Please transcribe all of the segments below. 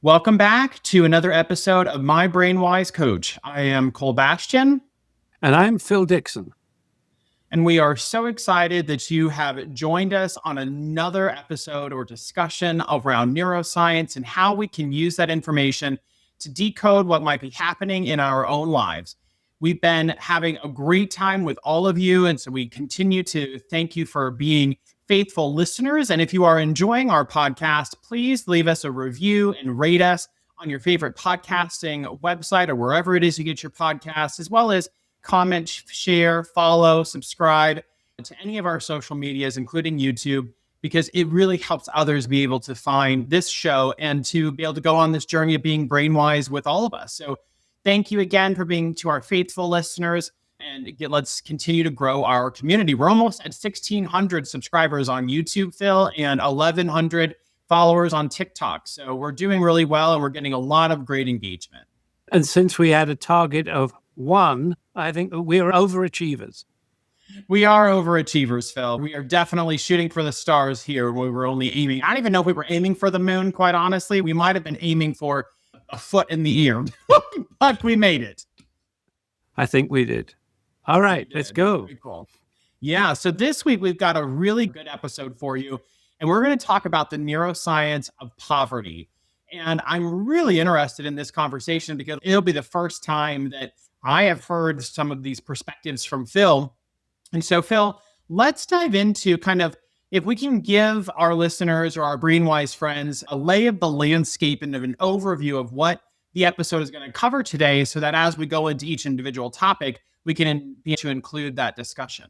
Welcome back to another episode of My BrainWise Coach. I am Bastian. And I'm Phil Dixon. And we are so excited that you have joined us on another episode or discussion around neuroscience and how we can use that information to decode what might be happening in our own lives. We've been having a great time with all of you, and so we continue to thank you for being faithful listeners. And if you are enjoying our podcast, please leave us a review and rate us on your favorite podcasting website or wherever it is you get your podcasts, as well as comment, share, follow, subscribe to any of our social medias, including YouTube, because it really helps others be able to find this show and to be able to go on this journey of being brainwise with all of us. So thank you again for being to our faithful listeners. And let's continue to grow our community. We're almost at 1,600 subscribers on YouTube, Phil, and 1,100 followers on TikTok. So we're doing really well, and we're getting a lot of great engagement. And since we had a target of 1, I think we're overachievers. We are overachievers, Phil. We are definitely shooting for the stars here. We were only aiming. I don't even know if we were aiming for the moon, quite honestly. We might have been aiming for a foot in the ear, but we made it. I think we did. All right, let's go. Very cool. Yeah, so this week we've got a really good episode for you, and we're going to talk about the neuroscience of poverty. And I'm really interested in this conversation because it'll be the first time that I have heard some of these perspectives from Phil. And so, Phil, let's dive into kind of if we can give our listeners or our BrainWise friends a lay of the landscape and an overview of what the episode is going to cover today, so that as we go into each individual topic, we can be able to include that discussion.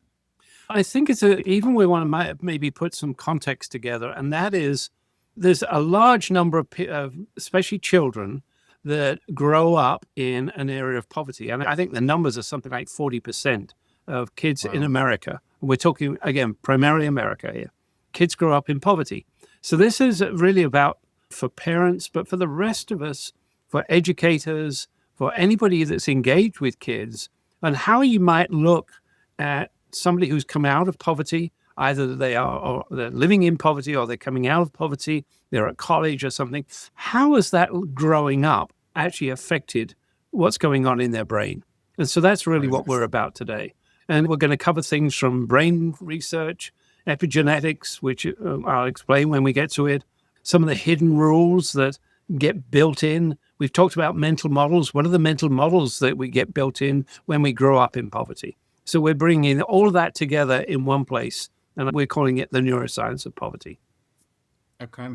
I think even we want to maybe put some context together, and that is there's a large number of especially children that grow up in an area of poverty. And I think the numbers are something like 40% of kids in America. We're talking, again, primarily America here. Kids grow up in poverty. So this is really about for parents, but for the rest of us, for educators, for anybody that's engaged with kids, and how you might look at somebody who's come out of poverty, either they're living in poverty or they're coming out of poverty, they're at college or something. How has that growing up actually affected what's going on in their brain? And so that's really what we're about today. And we're going to cover things from brain research, epigenetics, which I'll explain when we get to it, some of the hidden rules that get built in. We've talked about mental models. What are the mental models that we get built in when we grow up in poverty? So we're bringing all of that together in one place, and we're calling it the neuroscience of poverty. Okay.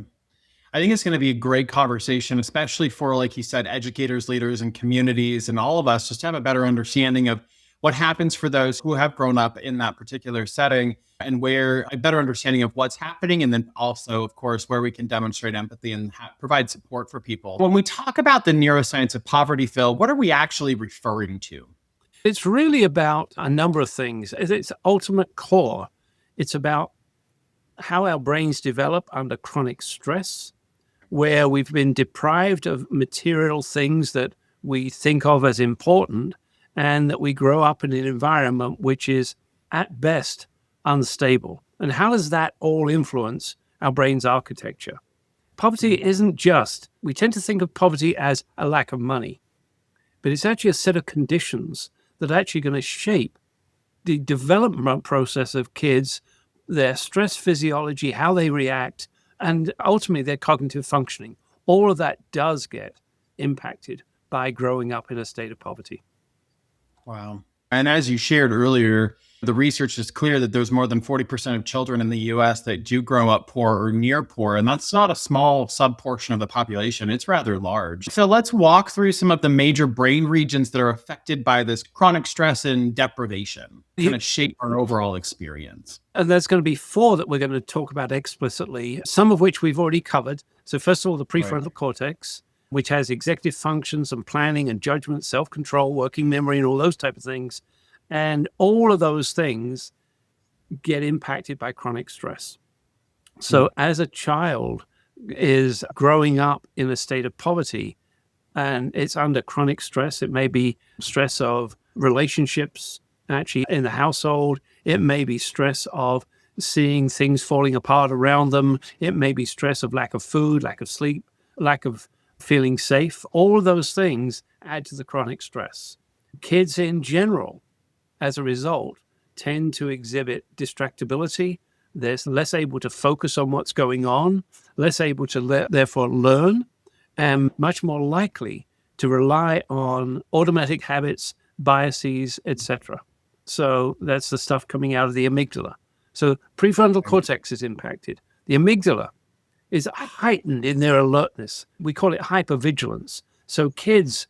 I think it's going to be a great conversation, especially for, like you said, educators, leaders, and communities, and all of us just to have a better understanding of what happens for those who have grown up in that particular setting, and where a better understanding of what's happening. And then also, of course, where we can demonstrate empathy and provide support for people. When we talk about the neuroscience of poverty, Phil, what are we actually referring to? It's really about a number of things. At its ultimate core, it's about how our brains develop under chronic stress, where we've been deprived of material things that we think of as important, and that we grow up in an environment which is, at best, unstable. And how does that all influence our brain's architecture? Poverty isn't just, we tend to think of poverty as a lack of money, but it's actually a set of conditions that are actually going to shape the development process of kids, their stress physiology, how they react, and ultimately their cognitive functioning. All of that does get impacted by growing up in a state of poverty. Wow. And as you shared earlier, the research is clear that there's more than 40% of children in the US that do grow up poor or near poor. And that's not a small subportion of the population. It's rather large. So let's walk through some of the major brain regions that are affected by this chronic stress and deprivation, kind of shape our overall experience. And there's going to be 4 that we're going to talk about explicitly, some of which we've already covered. So first of all, the prefrontal cortex, which has executive functions and planning and judgment, self-control, working memory, and all those type of things. And all of those things get impacted by chronic stress. So as a child is growing up in a state of poverty and it's under chronic stress, it may be stress of relationships actually in the household. It may be stress of seeing things falling apart around them. It may be stress of lack of food, lack of sleep, lack of feeling safe, all of those things add to the chronic stress. Kids in general, as a result, tend to exhibit distractibility. They're less able to focus on what's going on, less able to therefore learn, and much more likely to rely on automatic habits, biases, etc. So that's the stuff coming out of the amygdala. So prefrontal cortex is impacted. The amygdala is heightened in their alertness. We call it hypervigilance. So kids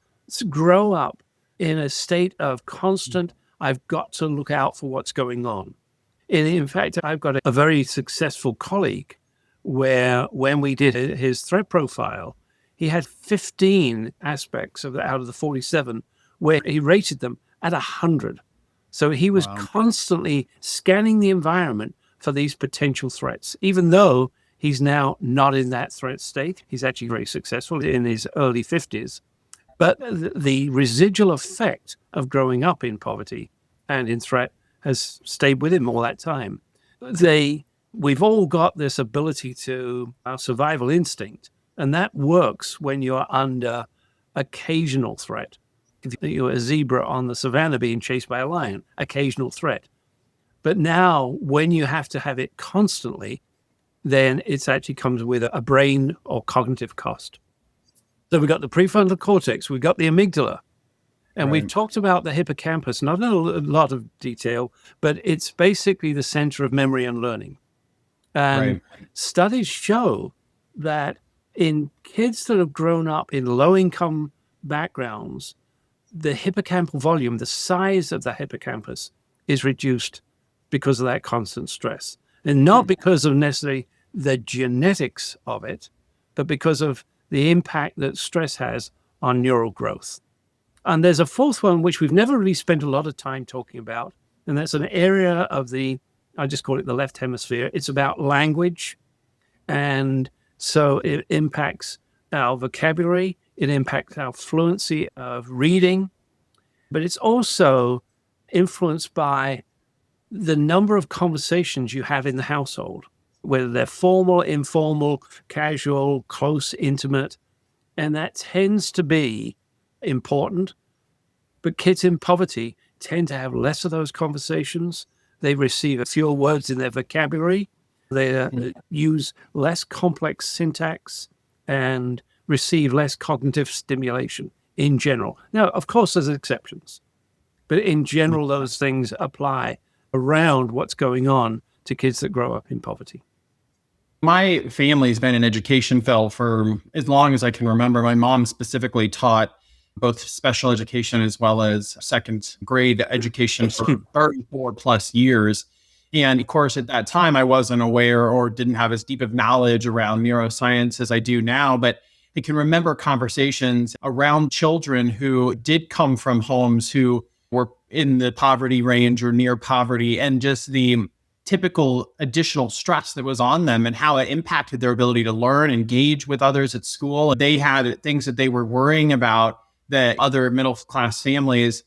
grow up in a state of constant, I've got to look out for what's going on. And in fact, I've got a very successful colleague where when we did his threat profile, he had 15 aspects out of the 47 where he rated them at 100. So he was constantly scanning the environment for these potential threats, even though he's now not in that threat state. He's actually very successful in his early 50s. But the residual effect of growing up in poverty and in threat has stayed with him all that time. We've all got this ability to our survival instinct, and that works when you're under occasional threat. If you're a zebra on the savannah being chased by a lion, occasional threat. But now when you have to have it constantly, then it actually comes with a brain or cognitive cost. So we've got the prefrontal cortex, we've got the amygdala, and we've talked about the hippocampus, not in a lot of detail, but it's basically the center of memory and learning. And studies show that in kids that have grown up in low-income backgrounds, the hippocampal volume, the size of the hippocampus, is reduced because of that constant stress. And not because of necessarily the genetics of it, but because of the impact that stress has on neural growth. And there's a fourth one, which we've never really spent a lot of time talking about, and that's an area of I just call it the left hemisphere. It's about language. And so it impacts our vocabulary, it impacts our fluency of reading, but it's also influenced by the number of conversations you have in the household, whether they're formal, informal, casual, close, intimate, and that tends to be important. But kids in poverty tend to have less of those conversations. They receive fewer words in their vocabulary. They use less complex syntax and receive less cognitive stimulation in general. Now, of course, there's exceptions, but in general, those things apply around what's going on to kids that grow up in poverty. My family's been in education, Phil, for as long as I can remember. My mom specifically taught both special education as well as second grade education for 34 plus years. And of course, at that time, I wasn't aware or didn't have as deep of knowledge around neuroscience as I do now. But I can remember conversations around children who did come from homes who were in the poverty range or near poverty, and just the typical additional stress that was on them and how it impacted their ability to learn, engage with others at school. They had things that they were worrying about that other middle class families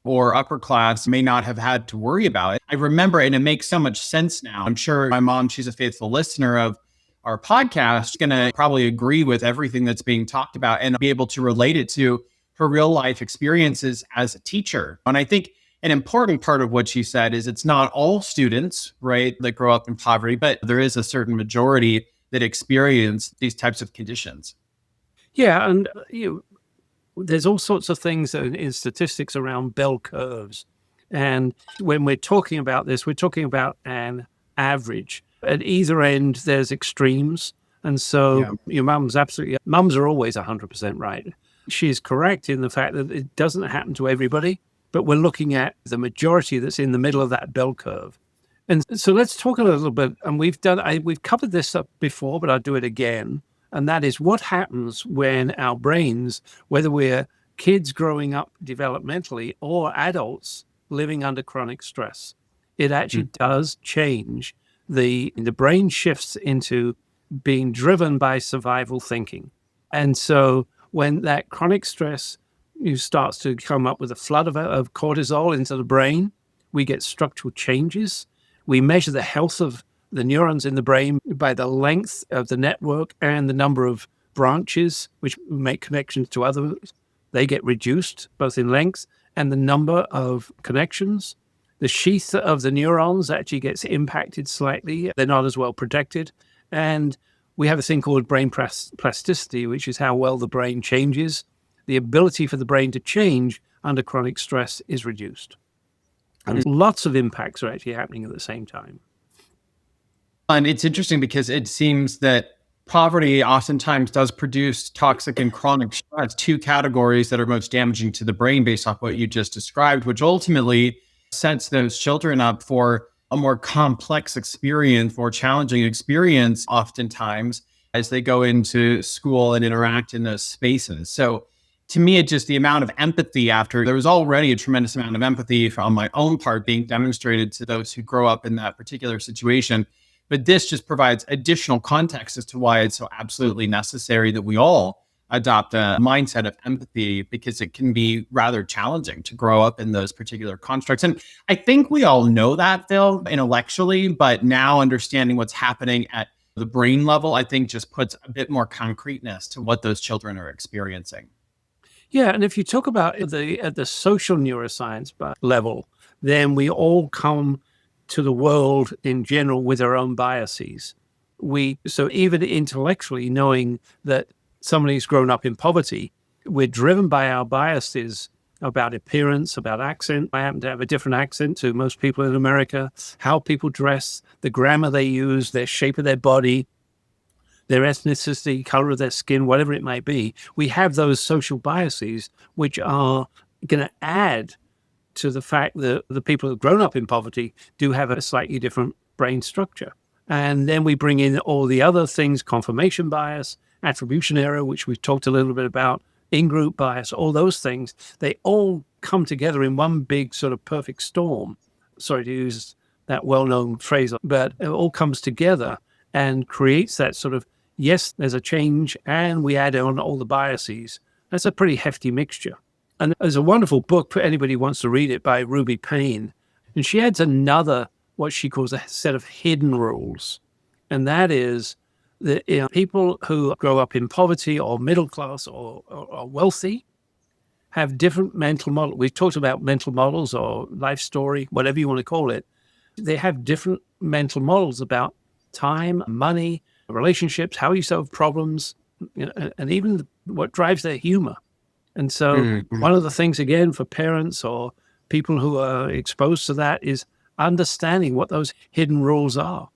or upper class may not have had to worry about it. I remember, and it makes so much sense now. I'm sure my mom, she's a faithful listener of our podcast, going to probably agree with everything that's being talked about and be able to relate it to her real life experiences as a teacher. And I think an important part of what she said is it's not all students, right, that grow up in poverty, but there is a certain majority that experience these types of conditions. Yeah, and there's all sorts of things in statistics around bell curves. And when we're talking about this, we're talking about an average. At either end, there's extremes. And so your mums are always 100% right. She's correct in the fact that it doesn't happen to everybody, but we're looking at the majority that's in the middle of that bell curve. And so let's talk a little bit, and we've covered this up before, but I'll do it again. And that is what happens when our brains, whether we're kids growing up developmentally or adults living under chronic stress, it actually does change. The brain shifts into being driven by survival thinking. And so when that chronic stress starts to come up with a flood of cortisol into the brain, we get structural changes. We measure the health of the neurons in the brain by the length of the network and the number of branches, which make connections to others, they get reduced both in length and the number of connections. The sheath of the neurons actually gets impacted slightly. They're not as well protected. And we have a thing called brain plasticity, which is how well the brain changes. The ability for the brain to change under chronic stress is reduced. And lots of impacts are actually happening at the same time. And it's interesting because it seems that poverty oftentimes does produce toxic and chronic stress, two categories that are most damaging to the brain based off what you just described, which ultimately sets those children up for a more complex experience, more challenging experience, oftentimes as they go into school and interact in those spaces. So to me, it just the amount of empathy after there was already a tremendous amount of empathy on my own part being demonstrated to those who grow up in that particular situation. But this just provides additional context as to why it's so absolutely necessary that we all adopt a mindset of empathy, because it can be rather challenging to grow up in those particular constructs. And I think we all know that, Phil, intellectually, but now understanding what's happening at the brain level, I think just puts a bit more concreteness to what those children are experiencing. Yeah, and if you talk about at the social neuroscience level, then we all come to the world in general with our own biases. So even intellectually, knowing that somebody's grown up in poverty, we're driven by our biases about appearance, about accent. I happen to have a different accent to most people in America, how people dress, the grammar they use, their shape of their body, their ethnicity, color of their skin, whatever it might be. We have those social biases, which are going to add to the fact that the people who've grown up in poverty do have a slightly different brain structure. And then we bring in all the other things, confirmation bias, attribution error, which we've talked a little bit about, in-group bias, all those things. They all come together in one big sort of perfect storm. Sorry to use that well-known phrase, but it all comes together and creates that sort of, yes, there's a change, and we add on all the biases. That's a pretty hefty mixture. And there's a wonderful book for anybody who wants to read it by Ruby Payne. And she adds another, what she calls a set of hidden rules. And that is that people who grow up in poverty or middle class or wealthy have different mental models. We've talked about mental models or life story, whatever you want to call it. They have different mental models about time, money, relationships, how you solve problems, and even what drives their humor. And so one of the things, again, for parents or people who are exposed to that is understanding what those hidden rules are.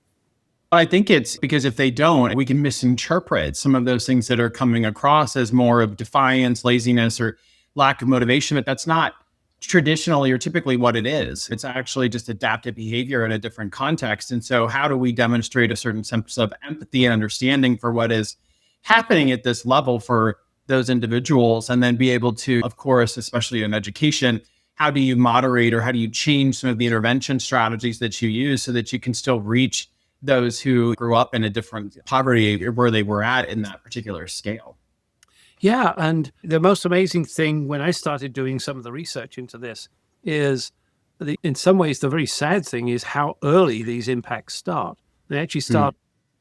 I think it's because if they don't, we can misinterpret some of those things that are coming across as more of defiance, laziness, or lack of motivation. But that's not traditionally or typically what it is. It's actually just adaptive behavior in a different context. And so how do we demonstrate a certain sense of empathy and understanding for what is happening at this level for those individuals, and then be able to, of course, especially in education, how do you moderate or how do you change some of the intervention strategies that you use so that you can still reach those who grew up in a different poverty where they were at in that particular scale? Yeah, and the most amazing thing when I started doing some of the research into this is, in some ways, the very sad thing is how early these impacts start. They actually start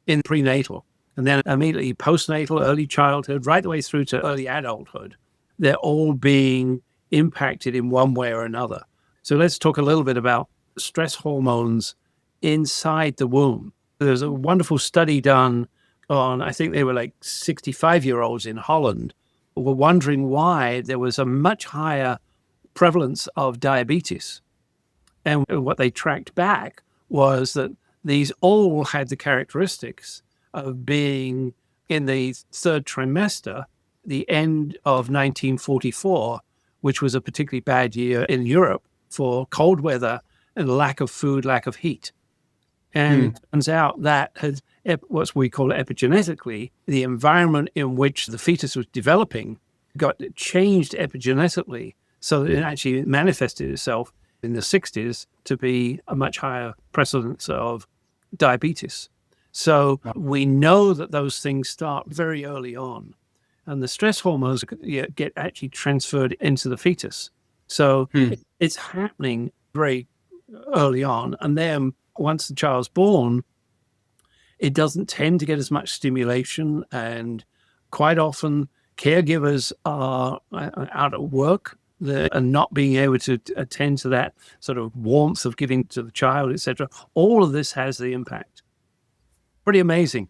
in prenatal, and then immediately postnatal, early childhood, right the way through to early adulthood. They're all being impacted in one way or another. So let's talk a little bit about stress hormones inside the womb. There's a wonderful study done on, I think they were like 65-year-olds in Holland, who were wondering why there was a much higher prevalence of diabetes. And what they tracked back was that these all had the characteristics of being in the third trimester, the end of 1944, which was a particularly bad year in Europe for cold weather and lack of food, lack of heat. And it turns out that has what we call epigenetically, the environment in which the fetus was developing got changed epigenetically so that it actually manifested itself in the 60s to be a much higher prevalence of diabetes. So we know that those things start very early on, and the stress hormones get actually transferred into the fetus. So it's happening very early on. And then once the child's born, it doesn't tend to get as much stimulation and quite often caregivers are out at work and not being able to attend to that sort of warmth of giving to the child, etc. All of this has the impact. Pretty amazing.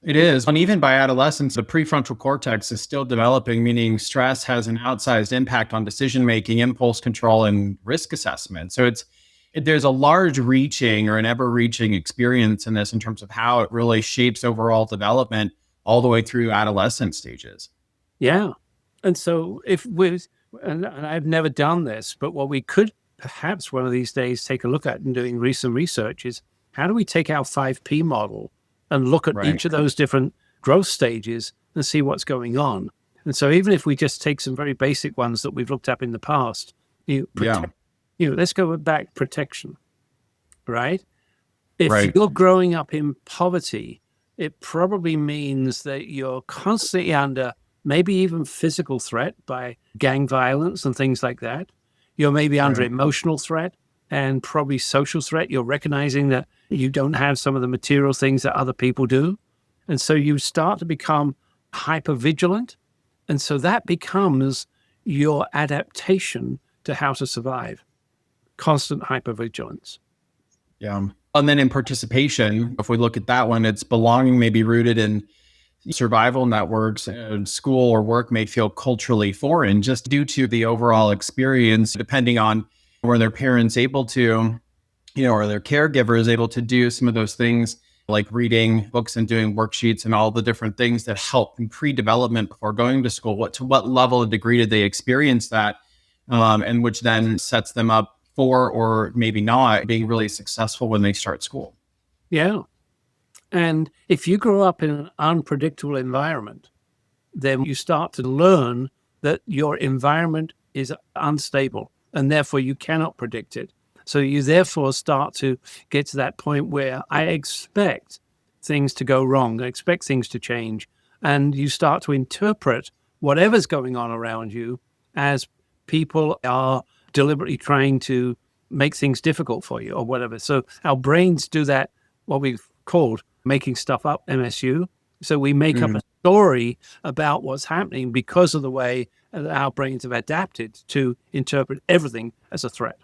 It is. And even by adolescence, the prefrontal cortex is still developing, meaning stress has an outsized impact on decision making, impulse control, and risk assessment. So there's a large reaching or an ever reaching experience in this in terms of how it really shapes overall development all the way through adolescent stages. Yeah. And so and I've never done this, but what we could perhaps one of these days take a look at in doing recent research is how do we take our 5P model and look at each of those different growth stages and see what's going on. And so even if we just take some very basic ones that we've looked up in the past, let's go back protection, right? If you're growing up in poverty, it probably means that you're constantly under maybe even physical threat by gang violence and things like that. You're maybe under emotional threat and probably social threat. You're recognizing that you don't have some of the material things that other people do. And so you start to become hypervigilant. And so that becomes your adaptation to how to survive. Constant hypervigilance. Yeah. And then in participation, if we look at that one, it's belonging may be rooted in survival networks, and school or work may feel culturally foreign just due to the overall experience, depending on were their parents able to, or their caregiver is able to do some of those things like reading books and doing worksheets and all the different things that help in pre-development before going to school. To what level of degree did they experience that? And which then sets them up for, or maybe not, being really successful when they start school. Yeah. And if you grow up in an unpredictable environment, then you start to learn that your environment is unstable and therefore you cannot predict it. So you therefore start to get to that point where I expect things to go wrong. I expect things to change. And you start to interpret whatever's going on around you as people are deliberately trying to make things difficult for you or whatever. So our brains do that, what we've called making stuff up, MSU. So we make up a story about what's happening because of the way that our brains have adapted to interpret everything as a threat.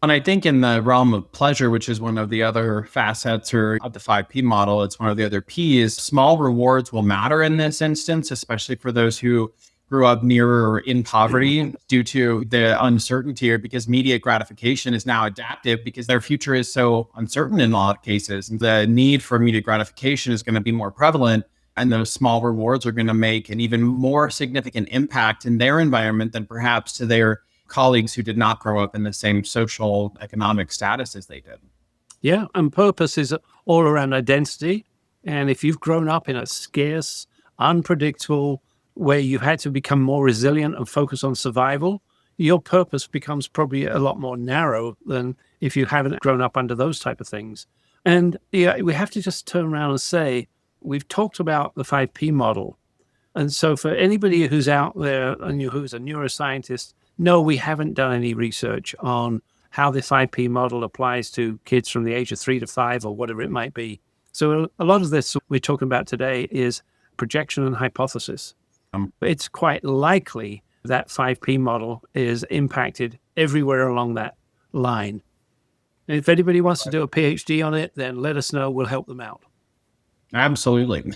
And I think in the realm of pleasure, which is one of the other facets or of the 5P model, it's one of the other Ps, small rewards will matter in this instance, especially for those who grew up near or in poverty due to the uncertainty, or because immediate gratification is now adaptive because their future is so uncertain in a lot of cases. The need for immediate gratification is going to be more prevalent, and those small rewards are going to make an even more significant impact in their environment than perhaps to their colleagues who did not grow up in the same social economic status as they did. Yeah, and purpose is all around identity. And if you've grown up in a scarce, unpredictable, where you've had to become more resilient and focus on survival, your purpose becomes probably a lot more narrow than if you haven't grown up under those type of things. And yeah, we have to just turn around and say, we've talked about the 5P model. And so for anybody who's out there and who's a neuroscientist, no, we haven't done any research on how the 5P model applies to kids from the age of 3 to 5 or whatever it might be. So a lot of this we're talking about today is projection and hypothesis. It's quite likely that 5P model is impacted everywhere along that line. And if anybody wants to do a PhD on it, then let us know. We'll help them out. Absolutely.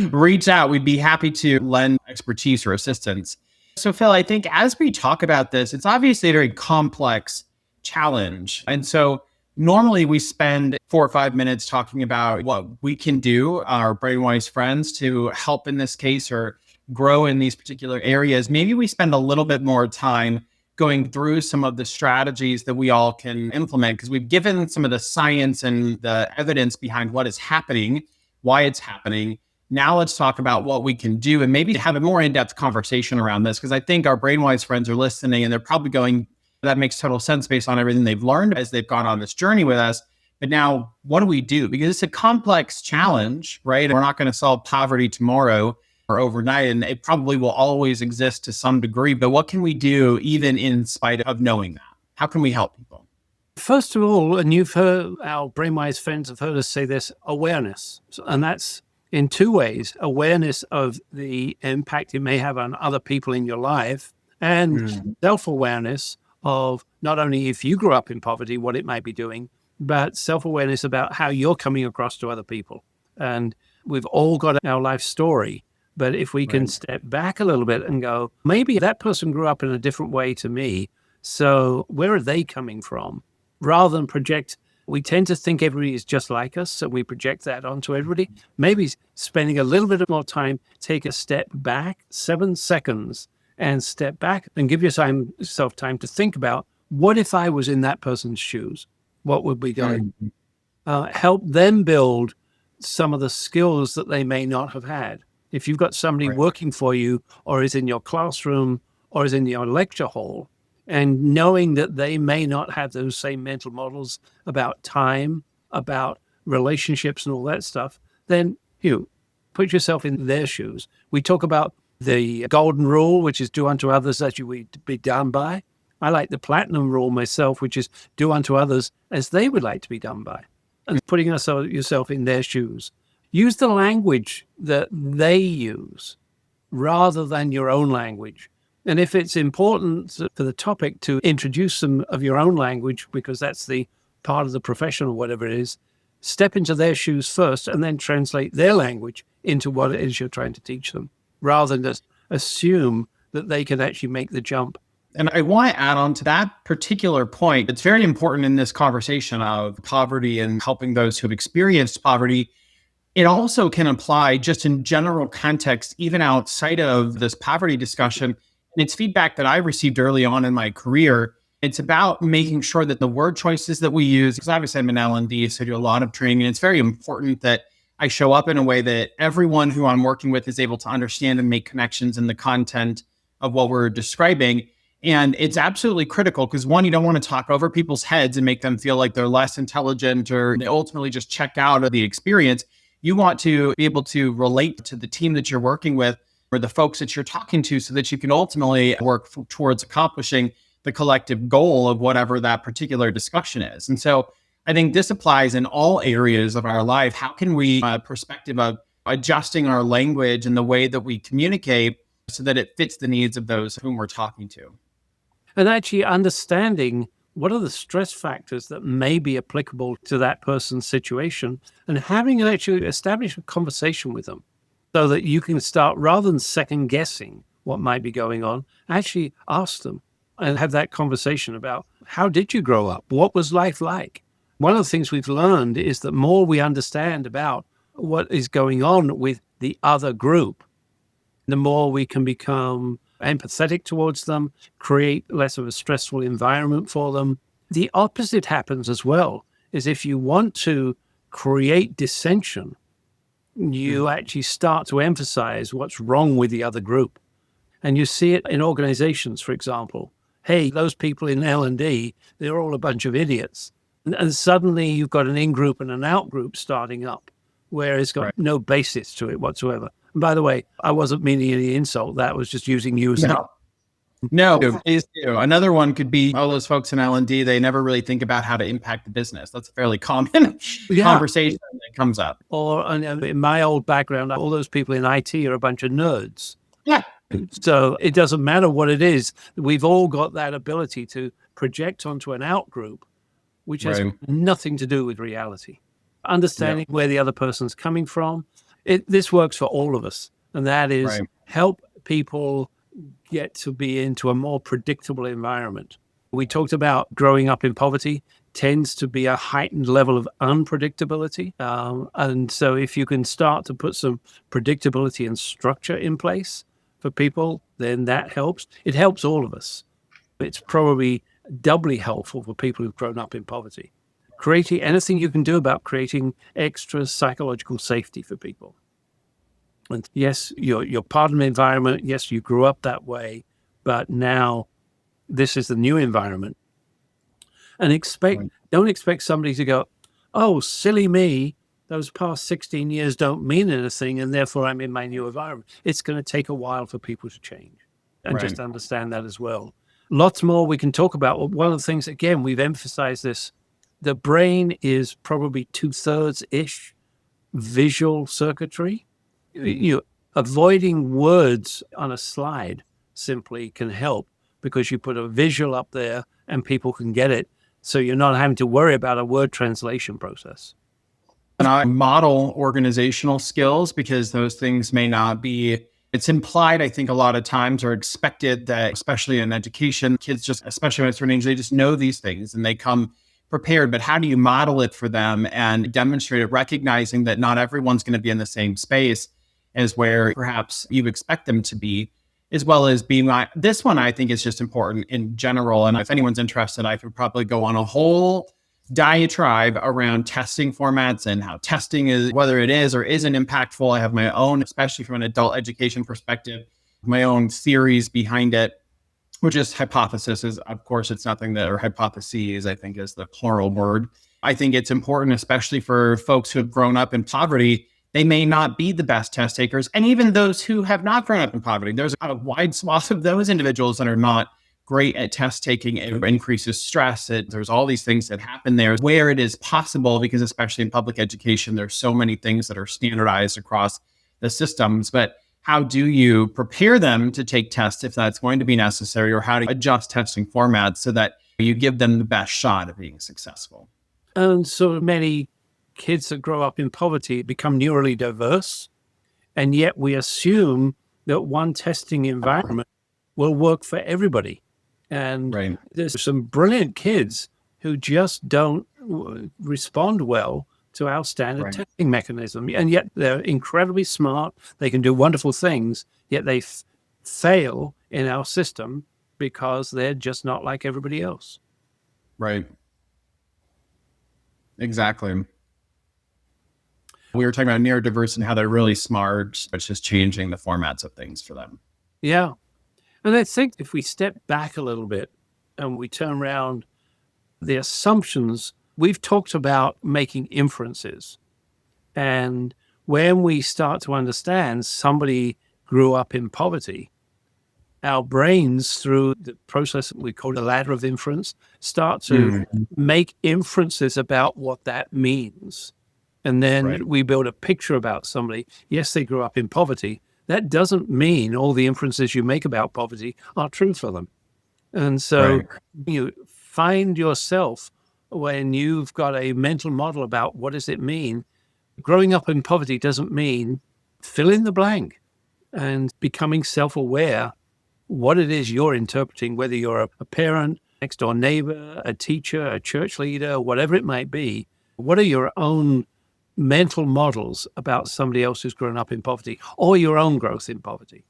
Reach out. We'd be happy to lend expertise or assistance. So, Phil, I think as we talk about this, it's obviously a very complex challenge. And so normally we spend 4 or 5 minutes talking about what we can do, our BrainWise friends, to help in this case or grow in these particular areas. Maybe we spend a little bit more time going through some of the strategies that we all can implement, because we've given some of the science and the evidence behind what is happening, why it's happening. Now let's talk about what we can do and maybe have a more in-depth conversation around this, because I think our BrainWise friends are listening and they're probably going, that makes total sense based on everything they've learned as they've gone on this journey with us. But now what do we do? Because it's a complex challenge, right? We're not going to solve poverty tomorrow or overnight, and it probably will always exist to some degree. But what can we do even in spite of knowing that? How can we help people? First of all, and you've heard, our BrainWise friends have heard us say this, awareness. And that's in two ways: awareness of the impact it may have on other people in your life, and self-awareness of not only if you grew up in poverty, what it might be doing, but self-awareness about how you're coming across to other people. And we've all got our life story. But if we can step back a little bit and go, maybe that person grew up in a different way to me. So where are they coming from? Rather than project, we tend to think everybody is just like us. So we project that onto everybody. Maybe spending a little bit more take a step back, 7 seconds, and step back and give yourself time to think about, what if I was in that person's shoes? What would be going? Help them build some of the skills that they may not have had. If you've got somebody working for you, or is in your classroom, or is in your lecture hall, and knowing that they may not have those same mental models about time, about relationships and all that stuff, then you put yourself in their shoes. We talk about the golden rule, which is do unto others as you would be done by. I like the platinum rule myself, which is do unto others as they would like to be done by. And putting yourself in their shoes. Use the language that they use rather than your own language. And if it's important for the topic to introduce some of your own language, because that's the part of the profession or whatever it is, step into their shoes first and then translate their language into what it is you're trying to teach them, rather than just assume that they can actually make the jump. And I want to add on to that particular point. It's very important in this conversation of poverty and helping those who have experienced poverty. It also can apply just in general context, even outside of this poverty discussion. And it's feedback that I received early on in my career. It's about making sure that the word choices that we use, because obviously I'm an L&D, so I do a lot of training, and it's very important that I show up in a way that everyone who I'm working with is able to understand and make connections in the content of what we're describing. And it's absolutely critical because, one, you don't want to talk over people's heads and make them feel like they're less intelligent or they ultimately just check out of the experience. You want to be able to relate to the team that you're working with or the folks that you're talking to so that you can ultimately work towards accomplishing the collective goal of whatever that particular discussion is. And so I think this applies in all areas of our life. How can we, perspective of adjusting our language and the way that we communicate so that it fits the needs of those whom we're talking to? And actually understanding what are the stress factors that may be applicable to that person's situation, and having actually establish a conversation with them so that you can start, rather than second guessing what might be going on, actually ask them and have that conversation about, how did you grow up? What was life like? One of the things we've learned is that more we understand about what is going on with the other group, the more we can become empathetic towards them, create less of a stressful environment for them. The opposite happens as well, is if you want to create dissension, you actually start to emphasize what's wrong with the other group. And you see it in organizations, for example. Hey, those people in L&D, they're all a bunch of idiots. And suddenly you've got an in-group and an out-group starting up, where it's got no basis to it whatsoever. And by the way, I wasn't meaning any insult. That was just using you as No, please do. Another one could be all those folks in L&D, they never really think about how to impact the business. That's a fairly common conversation that comes up. Or in my old background, all those people in IT are a bunch of nerds. Yeah. So it doesn't matter what it is. We've all got that ability to project onto an out group, which has nothing to do with reality. Understanding where the other person's coming from. This works for all of us. And that is help people get to be into a more predictable environment. We talked about growing up in poverty tends to be a heightened level of unpredictability. And so if you can start to put some predictability and structure in place for people, then that helps. It helps all of us. It's probably doubly helpful for people who've grown up in poverty. Creating anything you can do about creating extra psychological safety for people. And yes, you're part of an environment. Yes, you grew up that way, but now this is the new environment. And don't expect somebody to go, oh, silly me, those past 16 years don't mean anything, and therefore I'm in my new environment. It's going to take a while for people to change and just understand that as well. Lots more we can talk about. One of the things, again, we've emphasized this, the brain is probably 2/3-ish visual circuitry. Avoiding words on a slide simply can help because you put a visual up there and people can get it. So you're not having to worry about a word translation process. And I model organizational skills because those things may not be, it's implied, I think, a lot of times or expected that, especially in education, kids just, especially when it's certain age, they just know these things and they come prepared. But how do you model it for them and demonstrate it, recognizing that not everyone's going to be in the same space as where perhaps you expect them to be, as well as being like, this one I think is just important in general. And if anyone's interested, I could probably go on a whole diatribe around testing formats and how testing is, whether it is or isn't impactful. I have my own, especially from an adult education perspective, my own theories behind it, which is hypotheses. Of course, it's nothing that, or hypotheses, I think is the plural word. I think it's important, especially for folks who have grown up in poverty. They may not be the best test takers. And even those who have not grown up in poverty, there's a wide swath of those individuals that are not great at test taking. It increases stress. There's all these things that happen there where it is possible, because especially in public education, there's so many things that are standardized across the systems. But how do you prepare them to take tests if that's going to be necessary, or how to adjust testing formats so that you give them the best shot of being successful? And so many kids that grow up in poverty become neurally diverse, and yet we assume that one testing environment will work for everybody. And Right. There's some brilliant kids who just don't respond well to our standard testing mechanism. And yet they're incredibly smart. They can do wonderful things, yet they fail in our system because they're just not like everybody else. Right. Exactly. We were talking about neurodiverse and how they're really smart, but it's just changing the formats of things for them. Yeah. And I think if we step back a little bit and we turn around the assumptions, we've talked about making inferences. And when we start to understand somebody grew up in poverty, our brains, through the process we call the ladder of inference, start to make inferences about what that means. And then we build a picture about somebody. Yes, they grew up in poverty. That doesn't mean all the inferences you make about poverty are true for them. And so you find yourself, when you've got a mental model about what does it mean, growing up in poverty doesn't mean fill in the blank, and becoming self-aware what it is you're interpreting, whether you're a parent, next door neighbor, a teacher, a church leader, whatever it might be. What are your own mental models about somebody else who's grown up in poverty, or your own growth in poverty?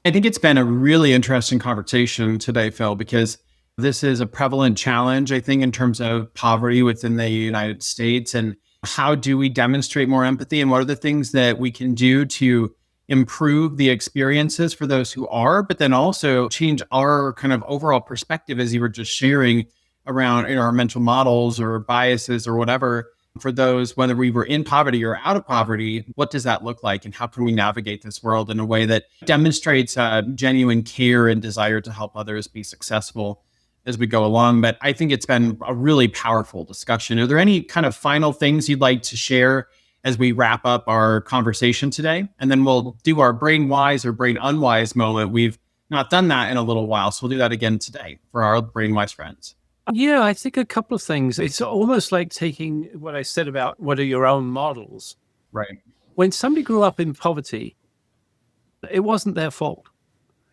I think it's been a really interesting conversation today, Phil, because this is a prevalent challenge, I think, in terms of poverty within the United States. And how do we demonstrate more empathy, and what are the things that we can do to improve the experiences for those who are, but then also change our kind of overall perspective, as you were just sharing, around our mental models or biases or whatever. For those, whether we were in poverty or out of poverty, what does that look like? And how can we navigate this world in a way that demonstrates genuine care and desire to help others be successful as we go along? But I think it's been a really powerful discussion. Are there any kind of final things you'd like to share as we wrap up our conversation today? And then we'll do our brain wise or brain unwise moment. We've not done that in a little while, so we'll do that again today for our brain wise friends. Yeah, I think a couple of things. It's almost like taking what I said about what are your own models. Right. When somebody grew up in poverty, it wasn't their fault.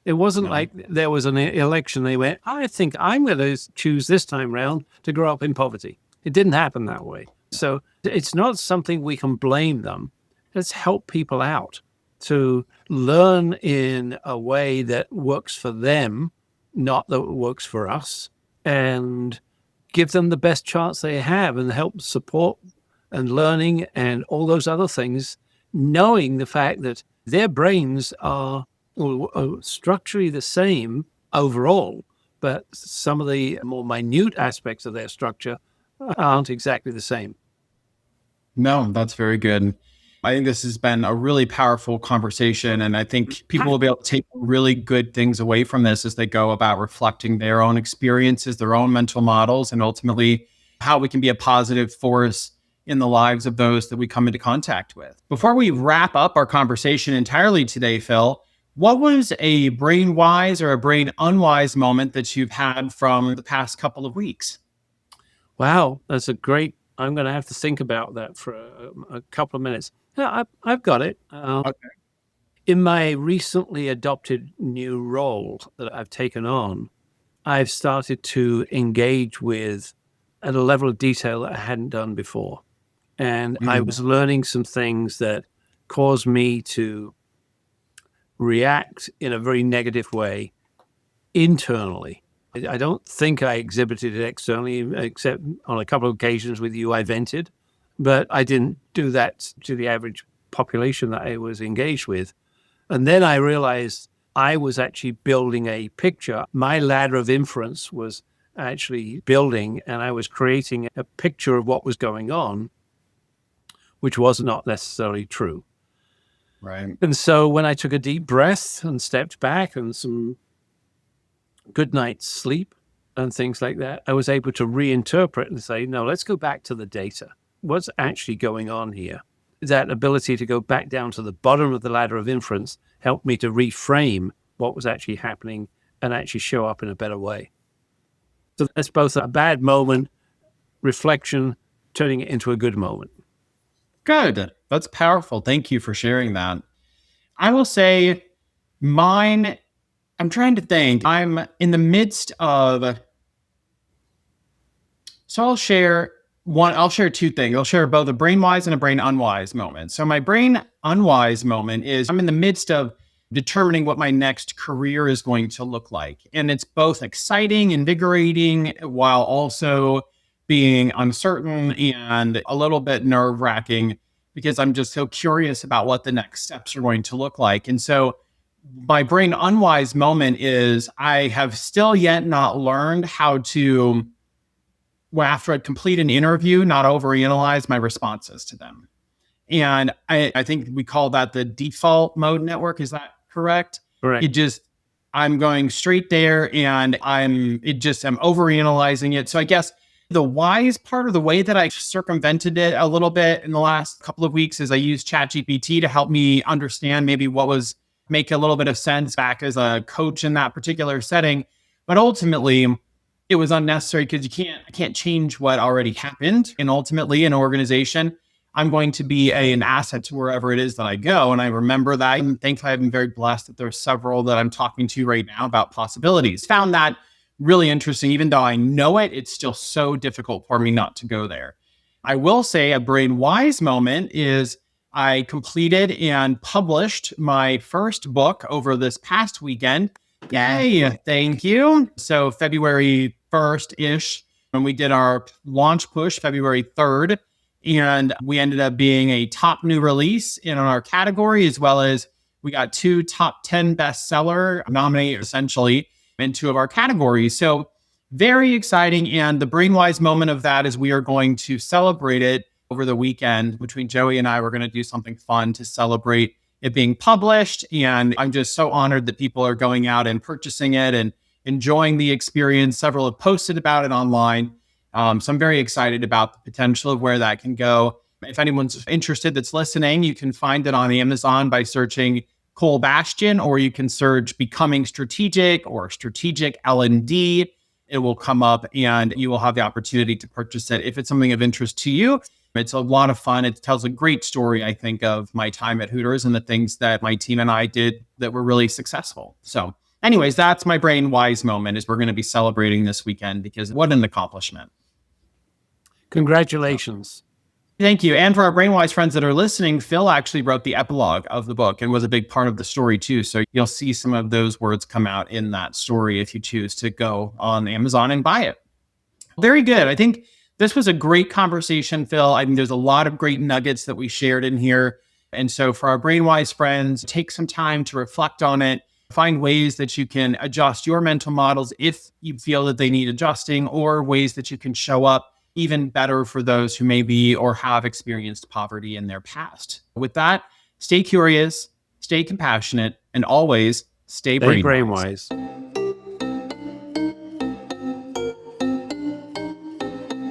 It wasn't like there was an election. They went, I think I'm going to choose this time round to grow up in poverty. It didn't happen that way. So it's not something we can blame them. Let's help people out to learn in a way that works for them, not that works for us, and give them the best chance they have, and help support and learning and all those other things, knowing the fact that their brains are structurally the same overall, but some of the more minute aspects of their structure aren't exactly the same. No, that's very good. I think this has been a really powerful conversation, and I think people will be able to take really good things away from this as they go about reflecting their own experiences, their own mental models, and ultimately how we can be a positive force in the lives of those that we come into contact with. Before we wrap up our conversation entirely today, Phil, what was a brain wise or a brain unwise moment that you've had from the past couple of weeks? Wow, that's a great. I'm going to have to think about that for a couple of minutes. Yeah, I've got it. Okay. In my recently adopted new role that I've taken on, I've started to engage with at a level of detail that I hadn't done before. And I was learning some things that caused me to react in a very negative way internally. I don't think I exhibited it externally, except on a couple of occasions with you, I vented, but I didn't do that to the average population that I was engaged with. And then I realized I was actually building a picture. My ladder of inference was actually building, and I was creating a picture of what was going on, which was not necessarily true. Right. And so when I took a deep breath and stepped back and some good night's sleep and things like that, I was able to reinterpret and say, no, let's go back to the data. What's actually going on here? That ability to go back down to the bottom of the ladder of inference helped me to reframe what was actually happening and actually show up in a better way. So that's both a bad moment, reflection, turning it into a good moment. Good. That's powerful. Thank you for sharing that. I will say mine, I'm trying to think. I'm in the midst of, so I'll share two things. I'll share both a brain wise and a brain unwise moment. So my brain unwise moment is I'm in the midst of determining what my next career is going to look like. And it's both exciting, invigorating, while also being uncertain and a little bit nerve-wracking because I'm just so curious about what the next steps are going to look like. And so my brain unwise moment is I have still yet not learned how to, well, after I'd complete an interview, not overanalyze my responses to them. And I think we call that the default mode network. Is that correct? Correct. I'm going straight there and I'm overanalyzing it. So I guess the wise part of the way that I circumvented it a little bit in the last couple of weeks is I used ChatGPT to help me understand maybe make a little bit of sense back as a coach in that particular setting. But ultimately, it was unnecessary because I can't change what already happened. And ultimately, an organization, I'm going to be an asset to wherever it is that I go. And I remember that. And thankfully, I've been very blessed that there's several that I'm talking to right now about possibilities. Found that really interesting. Even though I know it, it's still so difficult for me not to go there. I will say a brain wise moment is I completed and published my first book over this past weekend. Yay. Thank you. So February 1st-ish, when we did our launch push, February 3rd, and we ended up being a top new release in our category, as well as we got 2 top 10 bestseller nominated essentially in 2 of our categories. So very exciting. And the brainwise moment of that is we are going to celebrate it over the weekend. Between Joey and I, we're going to do something fun to celebrate it being published. And I'm just so honored that people are going out and purchasing it and enjoying the experience. Several have posted about it online. So I'm very excited about the potential of where that can go. If anyone's interested that's listening, you can find it on Amazon by searching Cole Bastian, or you can search Becoming Strategic or Strategic L&D. It will come up and you will have the opportunity to purchase it if it's something of interest to you. It's a lot of fun. It tells a great story, I think, of my time at Hooters and the things that my team and I did that were really successful. So anyways, that's my brain wise moment is we're going to be celebrating this weekend because what an accomplishment. Congratulations. Thank you. And for our brainwise friends that are listening, Phil actually wrote the epilogue of the book and was a big part of the story too. So you'll see some of those words come out in that story if you choose to go on Amazon and buy it. Very good. I think this was a great conversation, Phil. I mean, there's a lot of great nuggets that we shared in here. And so for our brainwise friends, take some time to reflect on it. Find ways that you can adjust your mental models if you feel that they need adjusting, or ways that you can show up even better for those who may be or have experienced poverty in their past. With that, stay curious, stay compassionate, and always stay brainwise.